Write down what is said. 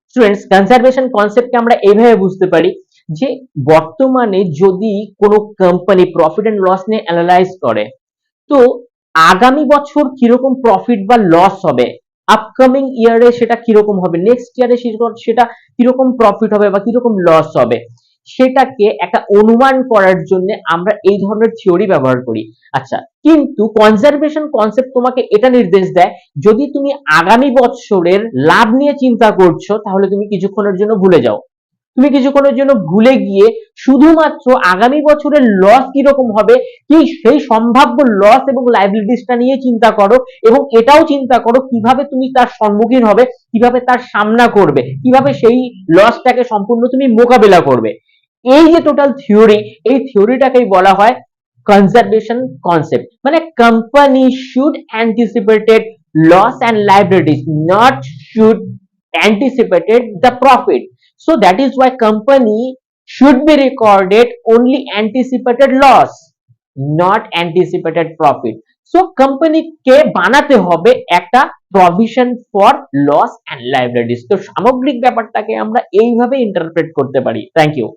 Students, conservation কনসেপ্টকে আমরা এইভাবে বুঝতে পারি যে বর্তমানে যদি কোনো কোম্পানি প্রফিট এন্ড লস নিয়ে অ্যানালাইজ করে, তো আগামী বছর কিরকম প্রফিট বা লস হবে, আপকামিং ইয়ারে সেটা কিরকম হবে, নেক্সট ইয়ারে সেটা কিরকম প্রফিট হবে বা কিরকম লস হবে, সেটাকে একটা অনুমান করার জন্য আমরা এই ধরনের থিওরি ব্যবহার করি। আচ্ছা, কিন্তু কনজারভেশন কনসেপ্ট তোমাকে এটা নির্দেশ দেয়, যদি তুমি আগামী বছরের লাভ নিয়ে চিন্তা করছো তাহলে তুমি কিছুক্ষণের জন্য ভুলে যাও। তুমি কিছুক্ষণের জন্য ভুলে গিয়ে শুধুমাত্র আগামী বছরের লস কিরকম হবে, কি সেই সম্ভাব্য লস এবং লাইবিলিটিসটা নিয়ে চিন্তা করো, এবং এটাও চিন্তা করো কিভাবে তুমি তার সম্মুখীন হবে, কিভাবে তার সামনা করবে, কিভাবে সেই লসটাকে সম্পূর্ণ তুমি মোকাবেলা করবে। এই যে টোটাল থিওরি, এই থিওরিটাকেই বলা হয় কনজারভেশন কনসেপ্ট। মানে company should anticipated loss and liabilities, not should anticipated the profit. So that is why company should be recorded only anticipated loss, not anticipated profit. So company কে বানাতে হবে একটা provision for loss and liabilities। তো সামগ্রিক ব্যাপারটাকে আমরা এইভাবে interpret করতে পারি। Thank you.